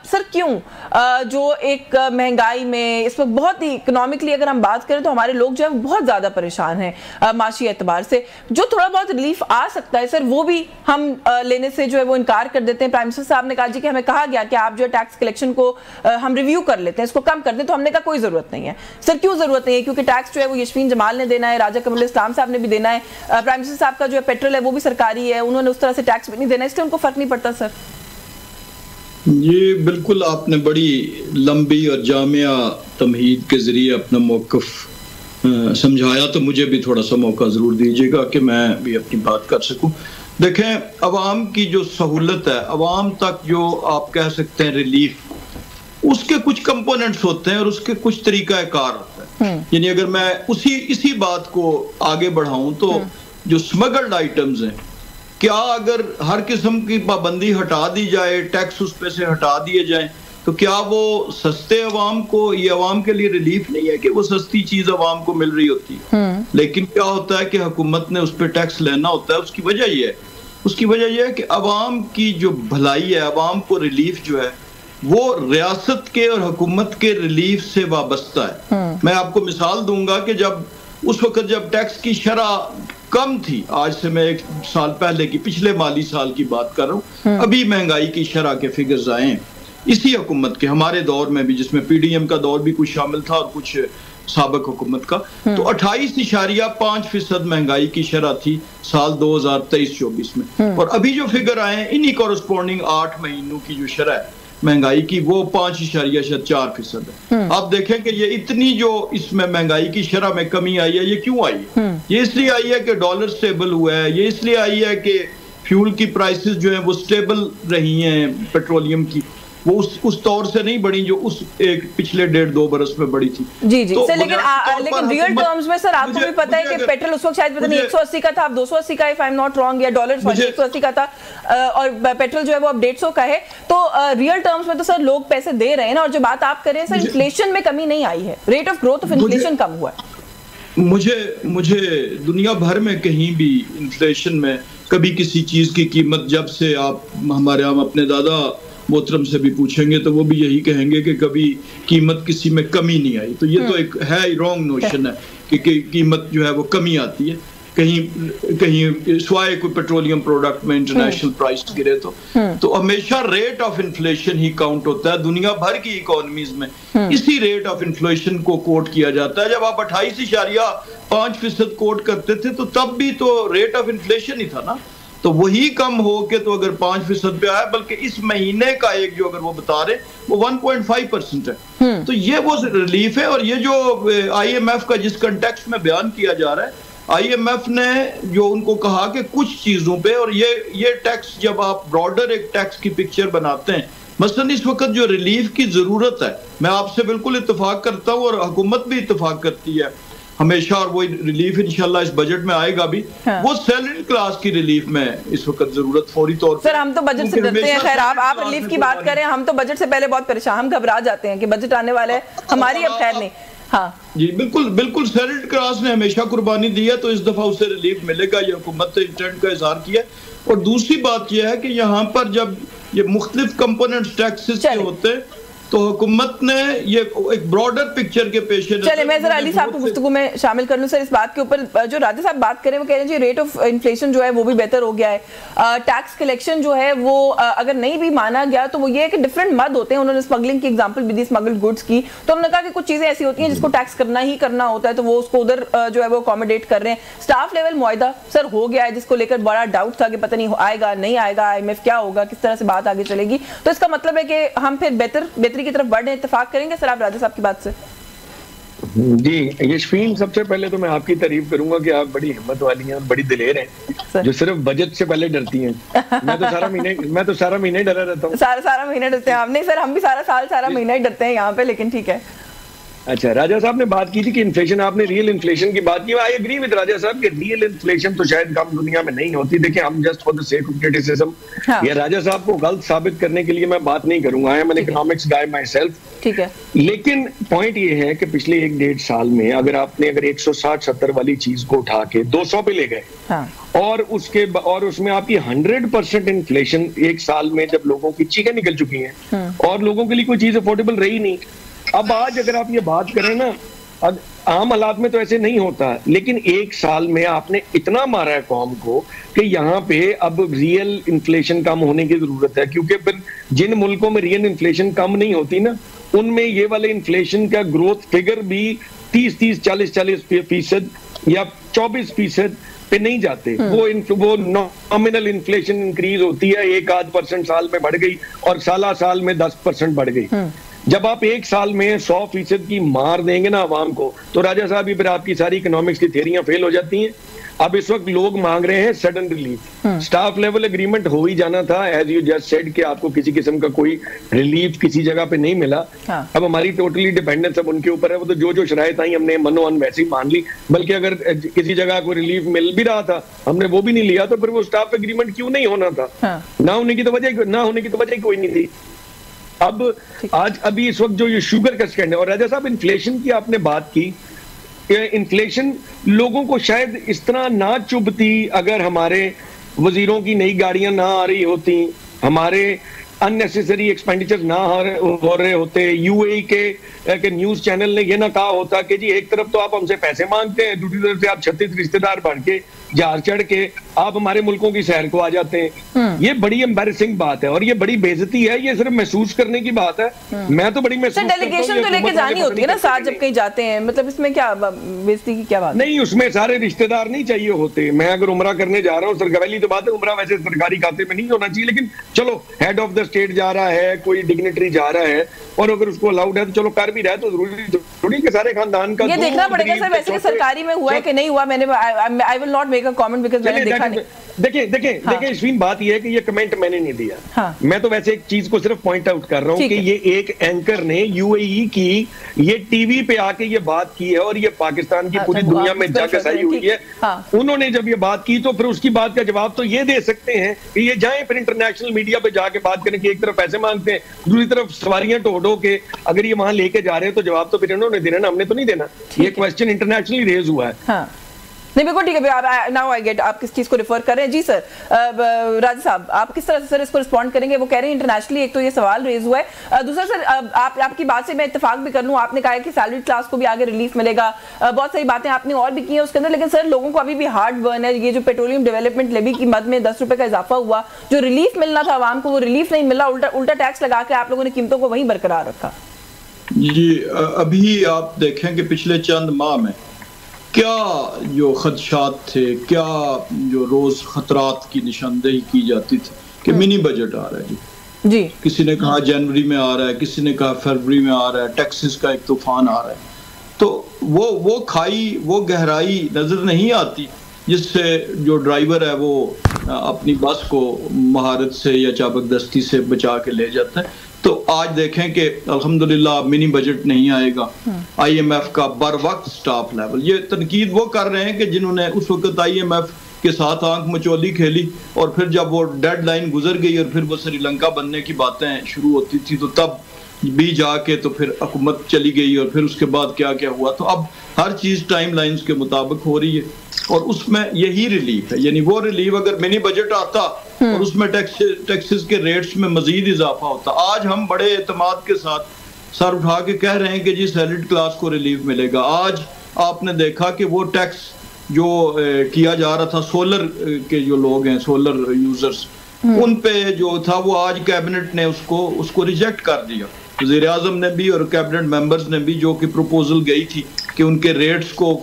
Sir क्यों जो एक महंगाई में इस वक्त बहुत ही इकोनॉमिकली अगर हम बात करें तो हमारे लोग जो है बहुत ज्यादा परेशान हैं माशी एतबार से, जो थोड़ा बहुत रिलीफ आ सकता है सर वो भी हम लेने से जो है वो इनकार कर देते हैं। प्राइम मिनिस्टर साहब ने कहा जी कि हमें कहा गया कि आप जो है टैक्स कलेक्शन को हम रिव्यू कर लेते हैं, इसको कम कर दें, तो हमने कहा कोई जरूरत नहीं है। सर क्यों जरूरत नहीं है? क्योंकि टैक्स जो है वो यशवीन जमाल ने देना है, राजा कमरुल इस्लाम साहब ने भी देना है, प्राइम मिनिस्टर साहब का जो है पेट्रोल है वो भी सरकारी है, उन्होंने उस तरह से टैक्स भी नहीं देना, इसलिए उनको फर्क नहीं पड़ता। सर ये बिल्कुल आपने बड़ी लंबी और जामिया तमहीद के जरिए अपना मौक़िफ़ समझाया, तो मुझे भी थोड़ा सा मौका ज़रूर दीजिएगा कि मैं भी अपनी बात कर सकूं। देखें, अवाम की जो सहूलत है, अवाम तक जो आप कह सकते हैं रिलीफ, उसके कुछ कंपोनेंट्स होते हैं और उसके कुछ तरीक़ाकार होता है। यानी अगर मैं इसी बात को आगे बढ़ाऊं तो जो स्मगल्ड आइटम्स हैं, क्या अगर हर किस्म की पाबंदी हटा दी जाए, टैक्स उस पे से हटा दिए जाए, तो क्या वो सस्ते अवाम को, ये अवाम के लिए रिलीफ नहीं है कि वो सस्ती चीज अवाम को मिल रही होती है। लेकिन क्या होता है कि हुकूमत ने उस पर टैक्स लेना होता है। उसकी वजह यह है कि अवाम की जो भलाई है, अवाम को रिलीफ जो है वो रियासत के और हुकूमत के रिलीफ से वाबस्ता है। मैं आपको मिसाल दूंगा कि उस वक्त जब टैक्स की शरह कम थी, आज से मैं 1 साल पहले की, पिछले माली साल की बात कर रहा हूँ, अभी महंगाई की शरह के फिगर्स आए इसी हुकूमत के, हमारे दौर में भी, जिसमें पीडीएम का दौर भी कुछ शामिल था और कुछ साबिक हुकूमत का, तो 28.5% महंगाई की शरह थी साल 2023-24 में। और अभी जो फिगर आए हैं, इन्हीं कॉरस्पॉन्डिंग 8 महीनों की जो शरह है महंगाई की, वो 5.4% है। आप देखें कि ये इतनी जो इसमें महंगाई की शरह में कमी आई है, ये क्यों आई है? ये इसलिए आई है कि डॉलर स्टेबल हुआ है, ये इसलिए आई है कि फ्यूल की प्राइसेस जो है वो स्टेबल रही हैं, पेट्रोलियम की, वो उस तौर से नहीं बढ़ी जो उस एक पिछले 1.5-2 बरस में बढ़ी थी। जी जी। तो लेकिन रियल टर्म्स में सर आपको भी पता है कि पेट्रोल उस वक्त शायद पता नहीं 180 का था, अब 280 का, if I am not wrong, या डॉलर 180 का था, और पेट्रोल जो है वो अब 150 का है। तो रियल टर्म्स में तो सर लोग पैसे दे रहे हैं ना, और जो बात आप कर रहे हैं सर, इन्फ्लेशन में कमी नहीं आई है, rate of growth of inflation कम हुआ है। मुझे दुनिया भर में कहीं भी इन्फ्लेशन में कभी किसी चीज की कीमत, जब से आप हम अपने दादा मोहतरम से भी पूछेंगे तो वो भी यही कहेंगे कि कभी कीमत किसी में कमी नहीं आई। तो ये तो एक है रॉन्ग नोशन है कि कीमत जो है वो कमी आती है कहीं स्वाय कोई पेट्रोलियम प्रोडक्ट में इंटरनेशनल प्राइस गिरे तो हमेशा rate of inflation he count होता है। दुनिया भर की इकोनॉमीज में इसी रेट ऑफ इन्फ्लेशन को कोट किया जाता है। जब आप 28.5% कोट करते थे तो तब भी तो रेट ऑफ इन्फ्लेशन ही था ना, तो वही कम हो के तो अगर 5% पे आया, बल्कि इस महीने का एक जो अगर वो बता रहे वो 1.5% है। तो ये वो रिलीफ है। और ये जो IMF का जिस कंटेक्स्ट में बयान किया जा रहा है, IMF ने जो उनको कहा कि कुछ चीजों पे, और ये टैक्स जब आप ब्रॉडर एक टैक्स की पिक्चर बनाते हैं, मसलन इस वक्त जो रिलीफ की जरूरत है, मैं आपसे बिल्कुल इत्तेफाक करता हूँ और हुकूमत भी इत्तेफाक करती है हमेशा, और वो रिलीफ इंशाल्लाह इस बजट में आएगा भी। हाँ। वो सैलरी क्लास की रिलीफ में इस वक्त जरूरत फौरी तौर पर। सर हम तो बजट से डरते हैं, खैर आप रिलीफ की बात करें, हम तो बजट से पहले बहुत परेशान, हम घबरा जाते हैं कि बजट आने वाला है, हमारी अब खैर नहीं। हाँ जी, बिल्कुल सैलरी क्लास ने हमेशा कुर्बानी दी है, तो इस दफा उसे रिलीफ मिलेगा, ये हुकूमत ने इंटेंट का इजहार किया। और दूसरी बात यह है कि यहाँ पर जब ये मुख्तलिफ कंपोनेंट्स टैक्सेस के होते हैं तो हुकूमत ने ये एक ब्रॉडर पिक्चर के पेश नज़र। चलिए मैं जरा अली साहब को गुफ्तगू में शामिल कर लूं सर इस बात के ऊपर। जो राजा साहब बात करें वो कह रहे हैं जी रेट ऑफ इन्फ्लेशन जो है वो भी बेहतर हो गया है, टैक्स कलेक्शन जो है वो अगर नहीं भी माना गया तो वो ये है कि डिफरेंट मद होते हैं। उन्होंने स्मगलिंग की एग्जांपल भी दी, स्मगल्ड गुड्स की, तो उन्होंने कहा कि कुछ चीजें ऐसी होती हैं जिसको टैक्स करना ही करना होता है, तो वो उसको उधर जो है वो अकोमोडेट कर रहे हैं। स्टाफ लेवल मुआहदा सर हो गया है, जिसको लेकर बड़ा डाउट था कि पता नहीं आएगा नहीं आएगा, IMF क्या होगा, किस तरह से बात आगे चलेगी। तो इसका मतलब है कि हम फिर बेहतरी की तरफ बढ़ रहे हैं। करेंगे सर आप राजा साहब की बात से? जी यशफीन, सबसे पहले तो मैं आपकी तारीफ करूंगा कि आप बड़ी हिम्मत वाली हैं, बड़ी दिलेर हैं, जो सिर्फ बजट से पहले डरती हैं। मैं तो सारा महीना ही डरा रहता हूँ। सारा महीना डरते हैं आप? नहीं सर, हम भी सारा महीना ही डरते हैं यहाँ पे, लेकिन ठीक है। अच्छा, राजा साहब ने बात की थी कि इन्फ्लेशन, आपने रियल इन्फ्लेशन की बात की। आई एग्री विद राजा साहब कि रियल इन्फ्लेशन तो शायद कम दुनिया में नहीं होती। देखिए, हम just for the sake of criticism, या राजा साहब को गलत साबित करने के लिए मैं बात नहीं करूंगा। I am N economics guy my self, ठीक है। लेकिन पॉइंट ये है कि पिछले 1-1.5 साल में अगर 160-70 वाली चीज को उठा के 200 पे ले गए, और उसमें आपकी 100% इन्फ्लेशन एक साल में, जब लोगों की चीखें निकल चुकी हैं और लोगों के लिए कोई चीज अफोर्डेबल रही नहीं। अब आज अगर आप ये बात करें ना, आम हालात में तो ऐसे नहीं होता, लेकिन एक साल में आपने इतना मारा है कौम को कि यहाँ पे अब रियल इन्फ्लेशन कम होने की जरूरत है। क्योंकि फिर जिन मुल्कों में रियल इन्फ्लेशन कम नहीं होती ना, उनमें ये वाले इन्फ्लेशन का ग्रोथ फिगर भी 30-30, 40-40% या 24% पे नहीं जाते। वो नॉमिनल इन्फ्लेशन इंक्रीज होती है, 1-8% साल में बढ़ गई और साल में 10% बढ़ गई। जब आप एक साल में 100% की मार देंगे ना आवाम को, तो राजा साहब फिर आपकी सारी इकोनॉमिक्स की थ्योरियां फेल हो जाती हैं। अब इस वक्त लोग मांग रहे हैं sudden relief. Staff level agreement हो ही जाना था, एज यू जस्ट सेड कि आपको किसी किस्म का कोई रिलीफ किसी जगह पे नहीं मिला। अब हमारी टोटली डिपेंडेंस अब उनके ऊपर है। वो तो जो शरायत आई हमने मनोअन वैसे ही मान ली, बल्कि अगर किसी जगह को रिलीफ मिल भी रहा था, हमने वो भी नहीं लिया, तो फिर वो स्टाफ एग्रीमेंट क्यों नहीं होना था? ना होने की तो वजह कोई नहीं थी। अब अभी इस वक्त जो ये शुगर का स्कैंडल, और राजा साहब इन्फ्लेशन की आपने बात की, इन्फ्लेशन लोगों को शायद इस तरह ना चुभती अगर हमारे वजीरों की नई गाड़ियां ना आ रही होती, हमारे अननेसेसरी एक्सपेंडिचर ना हो रहे होते, यूएई के न्यूज चैनल ने ये ना कहा होता कि जी एक तरफ तो आप हमसे पैसे मांगते हैं, दूसरी तरफ से आप 36 रिश्तेदार बन के जहाज चढ़ के आप हमारे मुल्कों की सैर को आ जाते हैं। ये बड़ी एम्बैरेसिंग बात है और ये बड़ी बेइज्जती है। ये सिर्फ महसूस करने की बात है। मैं तो बड़ी महसूस डेलीगेशन तो लेके जानी होती है ना साथ जब कहीं जाते हैं, मतलब इसमें क्या बेइज्जती की क्या बात नहीं, उसमें सारे रिश्तेदार नहीं चाहिए होते। मैं अगर उमरा करने जा रहा हूँ, सरकारी तो बात है, उमरा वैसे सरकारी खाते में नहीं होना चाहिए, लेकिन चलो हेड ऑफ द स्टेट जा रहा है, कोई डिग्नेटरी जा रहा है और अगर उसको अलाउड है तो चलो कर भी रहा है, तो जरूरी थोड़ी कि सारे खानदान का ये देखना पड़ेगा सर वैसे सरकारी में हुआ है कि नहीं हुआ। मैंने I will not make a comment because मैंने देखा नहीं। देखिए इश्वीन, बात ये है कि ये कमेंट मैंने नहीं दिया। मैं तो वैसे एक चीज को सिर्फ पॉइंट आउट कर रहा हूँ कि ये एक एंकर ने यूएई की ये टीवी पे आके ये बात की है और ये पाकिस्तान की पूरी दुनिया में जागसाई हुई है। उन्होंने जब ये बात की तो फिर उसकी बात का जवाब तो ये दे सकते हैं कि ये जाएं फिर इंटरनेशनल मीडिया पे जाके बात करें कि एक तरफ पैसे मांगते हैं, दूसरी तरफ सवारियां ढो के अगर ये वहां लेके जा रहे हैं तो जवाब तो फिर इन्होंने देना ना, हमने तो नहीं देना। ये क्वेश्चन इंटरनेशनली रेज हुआ है। नहीं बिल्कुल ठीक है। नाउ आई गेट आप किस चीज को रेफर कर रहे हैं। जी सर, राजा साहब आप किस तरह से सर इसको रिस्पॉन्ड करेंगे? वो कह रहे हैं इंटरनेशनली एक तो ये सवाल रेज हुआ है, दूसरा सर आपकी बात से मैं इत्तेफाक भी कर लूं, आपने कहा है कि सैलरी क्लास को भी आगे रिलीफ मिलेगा, बहुत सारी बातें आपने और भी की हैं उसके अंदर, लेकिन सर लोगों को अभी भी हार्ड बर्न है। ये जो पेट्रोलियम डेवलपमेंट लेवी की मद में 10 रुपए का इजाफा हुआ, जो रिलीफ मिलना था आवाम को वो रिलीफ नहीं मिला, उल्टा टैक्स लगा के आप लोगों ने कीमतों को वहीं बरकरार रखा। जी, अभी आप देखें कि पिछले चंद माह में क्या जो खदशात थे, क्या जो रोज खतरात की निशानदेही की जाती थी कि मिनी बजट आ रहा है जी। किसी ने कहा जनवरी में आ रहा है, किसी ने कहा फरवरी में आ रहा है, टैक्सेस का एक तूफान आ रहा है। तो वो खाई, वो गहराई नजर नहीं आती जिससे जो ड्राइवर है वो अपनी बस को महारत से या चाबकदस्ती से बचा के ले जाता है। तो आज देखें कि अल्हम्दुलिल्लाह मिनी बजट नहीं आएगा। आईएमएफ का बर वक्त स्टाफ लेवल, ये तनकीद वो कर रहे हैं कि जिन्होंने उस वक्त आईएमएफ के साथ आंख मचोली खेली और फिर जब वो डेडलाइन गुजर गई और फिर वो श्रीलंका बनने की बातें शुरू होती थी तो तब भी जाके तो फिर हुकूमत चली गई और फिर उसके बाद क्या क्या हुआ। तो अब हर चीज टाइम लाइन्स के मुताबिक हो रही है और उसमें यही रिलीफ है। यानी वो रिलीफ अगर मिनी बजट आता और उसमें टैक्सेस के रेट्स में मजीद इजाफा होता। आज हम बड़े एतमाद के साथ सर उठा के कह रहे हैं कि जी सैलरीड क्लास को रिलीफ मिलेगा। आज आपने देखा कि वो टैक्स जो किया जा रहा था सोलर के जो लोग हैं, सोलर यूजर्स, उन पे जो था वो आज कैबिनेट ने उसको रिजेक्ट कर दिया। वज़ीर आज़म ने भी और कैबिनेट मेंबर्स ने भी, जो कि प्रपोजल गई थी कि उनके रेट्स को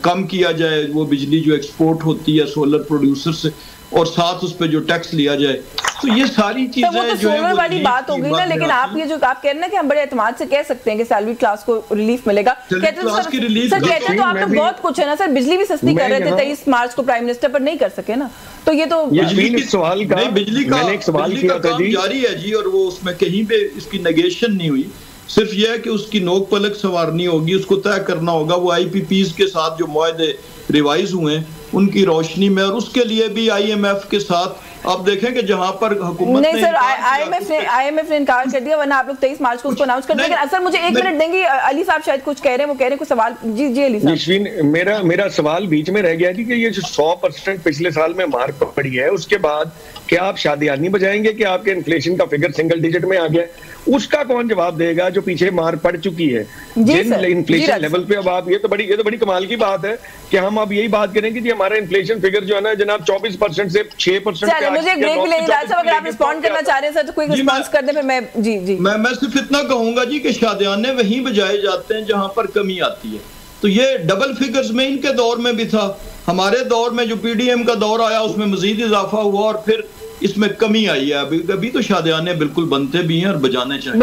कम किया जाए, वो बिजली जो एक्सपोर्ट होती है सोलर प्रोड्यूसर से, और साथ उस पे जो टैक्स लिया जाए। तो ये सारी चीजें तो जो है वाली बात हो गई ना, लेकिन आप ये जो आप कह रहे हैं ना कि हम बड़े एतमाद से कह सकते हैं कि सैलरी क्लास को रिलीफ मिलेगा, कहते तो आप तो बहुत कुछ है ना सर। बिजली भी सस्ती कर रहे थे 23 मार्च को प्राइम मिनिस्टर, पर नहीं कर सके ना। तो ये तो बिजली का सवाल किया था जी, और वो उसमें कहीं पे इसकी नेगेशन नहीं हुई सिर्फ यह है कि उसकी नोक पलक संवारनी होगी, उसको तय करना होगा। वो IPPs के साथ जो मुआहदे रिवाइज हुए हैं उनकी रोशनी में, और उसके लिए भी IMF के साथ आप देखें कि जहां पर हुकूमत नहीं सर, IMF ने इनकार कर दिया, वरना आप लोग 23 मार्च को उसको अनाउंस कर देंगे। सर मुझे 1 मिनट देंगे, अली साहब शायद कुछ कह रहे हैं, वो कह रहे हैं कुछ सवाल। जी जी अली साहब, मेरा सवाल बीच में रह गया थी कि ये जो 100% पिछले साल में मार पड़ी है, उसके बाद क्या आप शादियानी बजाएंगे कि आपके इन्फ्लेशन का फिगर सिंगल डिजिट में आ गया? उसका कौन जवाब देगा जो पीछे मार पड़ चुकी है जिन इन्फ्लेशन लेवल पे? अब आप ये तो बड़ी कमाल की बात है कि हम अब यही बात करेंगे कि हमारा इन्फ्लेशन फिगर जो है ना जनाब 24% से 6%। मुझे ब्रेक भी लेनी है अगर आप रिस्पॉन्ड करना चाह रहे हैं सर तो क्विक रिस्पांस कर दे, फिर मैं जी मैं सिर्फ इतना कहूंगा जी कि शादियाने वहीं बजाए जाते हैं जहां पर कमी आती है। तो ये डबल फिगर्स में इनके दौर में भी था, हमारे दौर में जो PDM का दौर आया उसमें मजीद इजाफा हुआ और फिर इसमें कमी आई है। अभी तो शादियाने बिल्कुल बनते भी हैं और बजाने चाहिए।